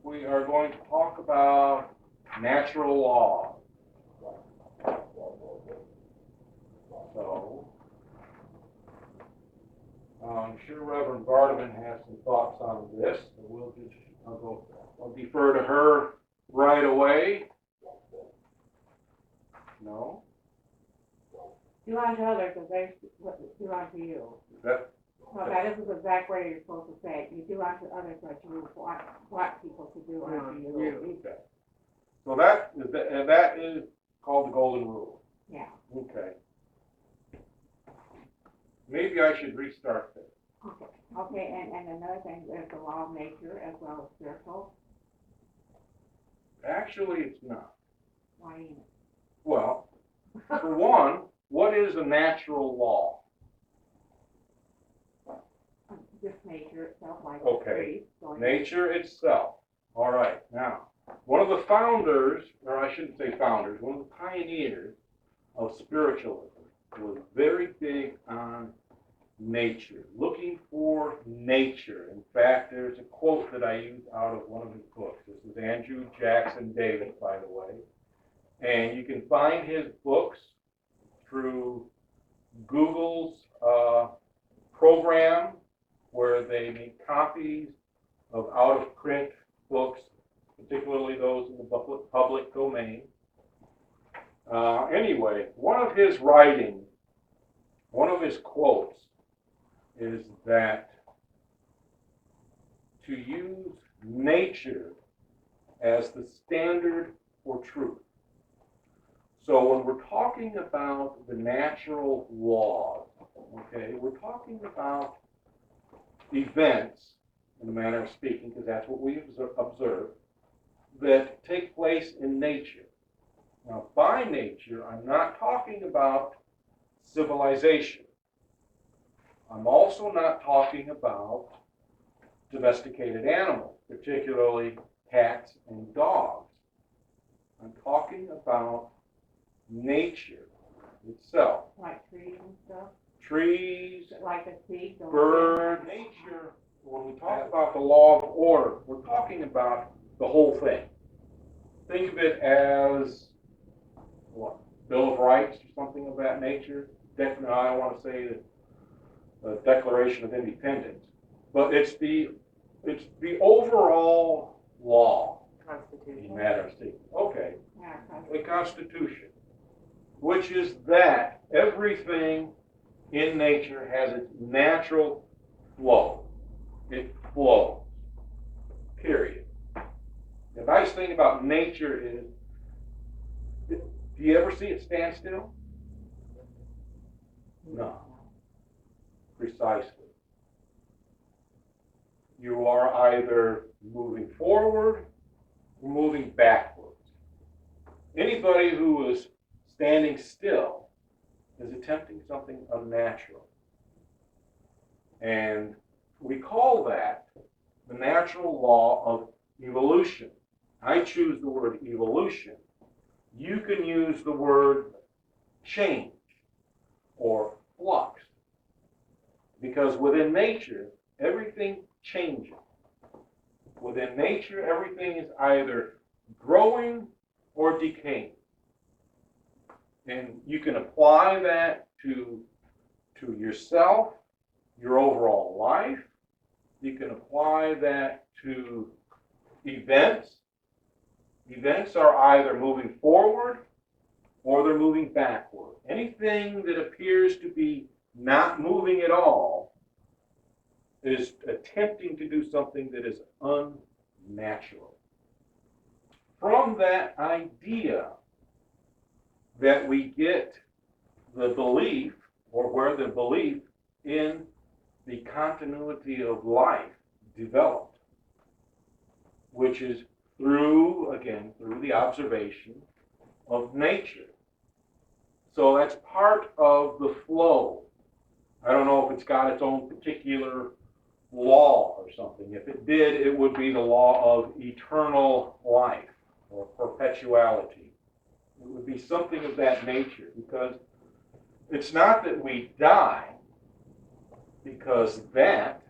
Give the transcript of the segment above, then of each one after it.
we are going to talk about natural law. So, I'm sure Reverend Vardaman has some thoughts on this. So I'll defer to her right away. No? Do unto others as they do unto you. That, Well, that isn't the exact way you're supposed to say it. You do unto others what you want people to do unto you. okay. So that is called the golden rule. Yeah. Okay. Maybe I should restart this. Okay. Okay. And another thing, there's the law of nature as well as spiritual. Actually, it's not. Why ain't it? Well, for one, what is a natural law? Just nature itself, like Okay. trees. Nature itself. All right. Now, one of the founders, or I shouldn't say founders, one of the pioneers of spiritualism was very big on nature, looking for nature. In fact, there's a quote that I use out of one of his books. This is Andrew Jackson Davis, by the way. And you can find his books through Google's program where they make copies of out-of-print books, particularly those in the public domain. Anyway, one of his writings, one of his quotes is that to use nature as the standard for truth. So when we're talking about the natural laws, okay, we're talking about events, in a manner of speaking, because that's what we observe, that take place in nature. Now, by nature, I'm not talking about civilization. I'm also not talking about domesticated animals, particularly cats and dogs. I'm talking about nature itself. Like trees and stuff. Trees, like a seed. bird, nature. When we talk about the law of order, we're talking about the whole thing. Think of it as what? Bill of Rights or something of that nature. I don't want to say the Declaration of Independence, but it's the overall law. Constitution. Matter of speaking. Okay. Yeah, The Constitution, which is that everything in nature has its natural flow. It flows. Period. The nice thing about nature is, do you ever see it stand still? No. Precisely. You are either moving forward or moving backwards. Anybody who is standing still is attempting something unnatural. And we call that the natural law of evolution. I choose the word evolution. You can use the word change or flux, because within nature, everything changes. Within nature, everything is either growing or decaying. And you can apply that to yourself, your overall life. You can apply that to events. Events are either moving forward or they're moving backward. Anything that appears to be not moving at all is attempting to do something that is unnatural. From that idea that we get the belief, or where the belief in the continuity of life developed, which is through the observation of nature. So that's part of the flow. I don't know if it's got its own particular law or something. If it did, it would be the law of eternal life or perpetuality. It would be something of that nature, because it's not that we die, because that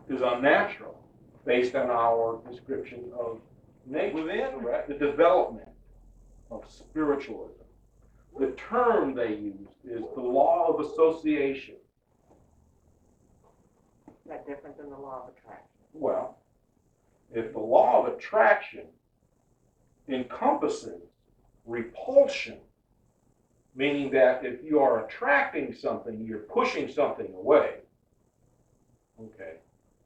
is unnatural. based on our description of nature. Within the development of spiritualism, the term they use is the law of association. Is that different than the law of attraction? Well, if the law of attraction encompasses repulsion, meaning that if you are attracting something, you're pushing something away. Okay.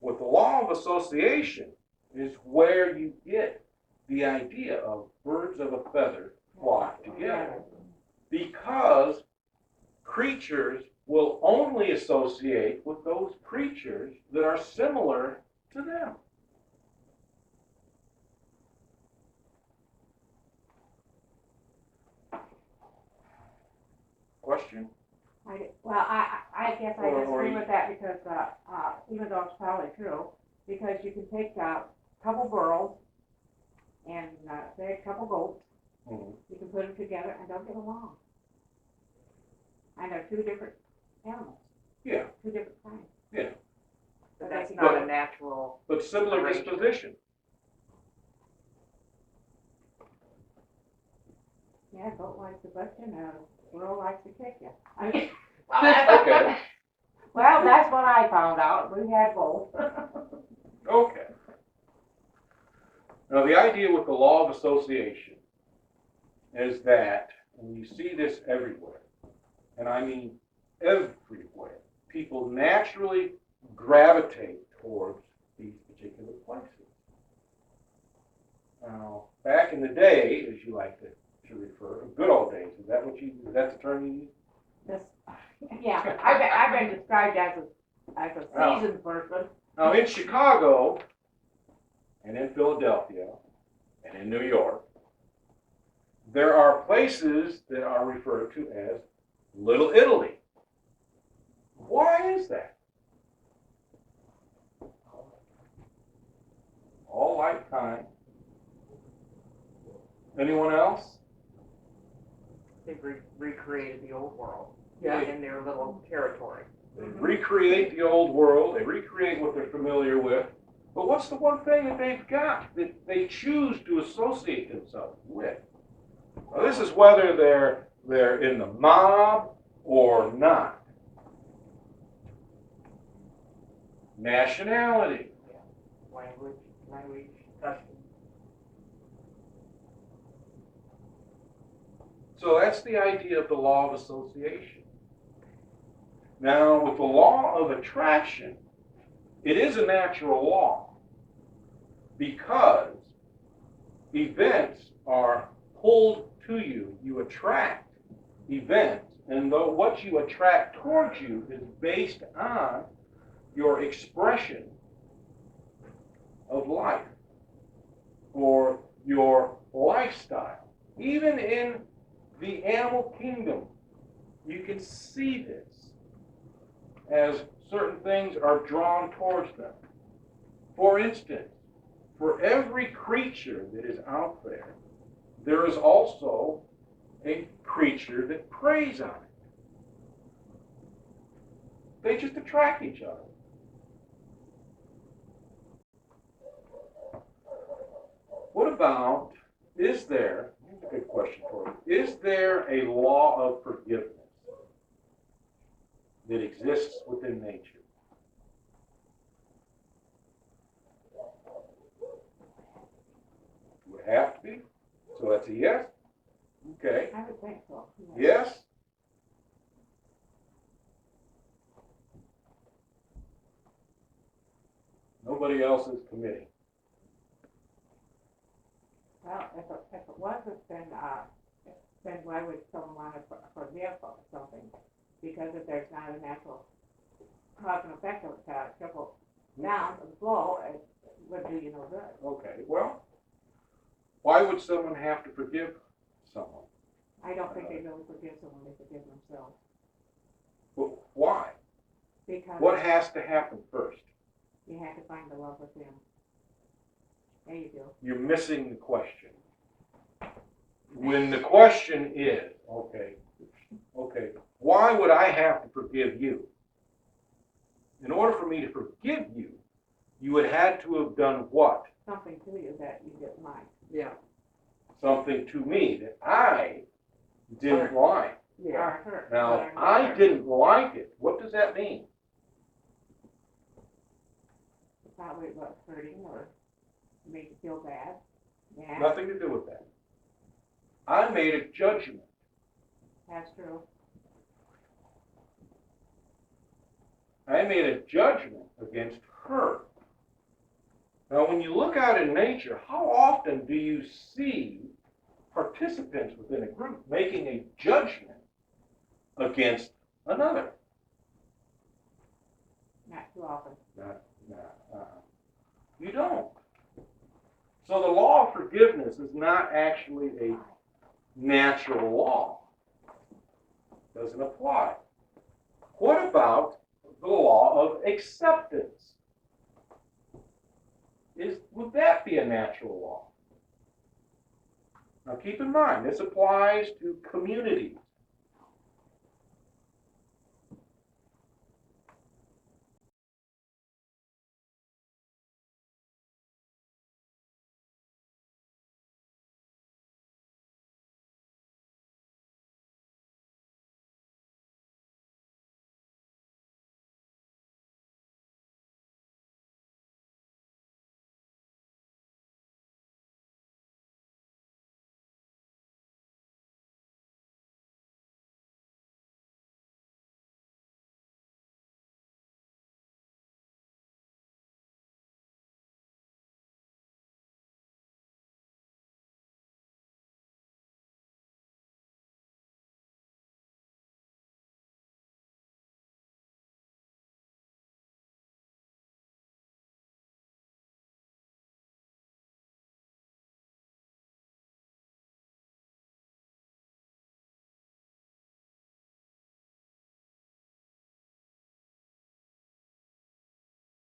With the law of association is where you get the idea of birds of a feather flock together. Because creatures will only associate with those creatures that are similar to them. Question? I guess I disagree with that because, even though it's probably true, because you can take a couple burros and, say a couple goats, Mm-hmm. you can put them together and they'll get along. And they're two different animals. Yeah. Two different kinds. Yeah. But that's not a natural. But similar disposition. Yeah, goat likes the butt and a burro likes to kick you. I mean, Okay. well, that's what I found out. We had both. Okay. Now, the idea with the law of association is that, and you see this everywhere, and I mean everywhere, people naturally gravitate towards these particular places. Now, back in the day, as you like to refer, good old days, is that the term you use? Yeah, I've been described as a seasoned person. Now, in Chicago, and in Philadelphia, and in New York, there are places that are referred to as Little Italy. Why is that? All lifetime. Anyone else? They've recreated the old world Yeah. in their little territory. They recreate the old world. They recreate what they're familiar with. But what's the one thing that they've got that they choose to associate themselves with? Now, this is whether they're in the mob or not. Nationality. Language, custom. So that's the idea of the law of association. Now, with the law of attraction, it is a natural law because events are pulled to you. You attract events, and though what you attract towards you is based on your expression of life or your lifestyle. Even in the animal kingdom, you can see this as certain things are drawn towards them. For instance, for every creature that is out there, there is also a creature that preys on it. They just attract each other. What about, here's a good question for you, is there a law of forgiveness that exists within nature? Would have to be. So that's a yes. Okay. I would think so. Yes. Nobody else is committing. Well, if it wasn't, then why would someone want to forgive something? Because if there's not a natural cause and effect of it, trickle down the flow, it would do you no good. Okay, well, why would someone have to forgive someone? I don't think they really forgive someone, they forgive themselves. Well, why? Because What has to happen first? you have to find the love within. There you go. You're missing the question. When the question is, okay, why would I have to forgive you? In order for me to forgive you, you would had to have done what? something to you that you didn't like. Yeah, Something to me that I didn't like. yeah. Or hurt. Now, or if I hurt. didn't like it, what does that mean? Probably it was hurting or made you feel bad. Yeah, Nothing to do with that. I made a judgment. that's true. I made a judgment against her. Now, when you look out in nature, how often do you see participants within a group making a judgment against another? Not too often. You don't. So the law of forgiveness is not actually a natural law. Doesn't apply. What about the law of acceptance? Would that be a natural law? Now keep in mind, this applies to communities.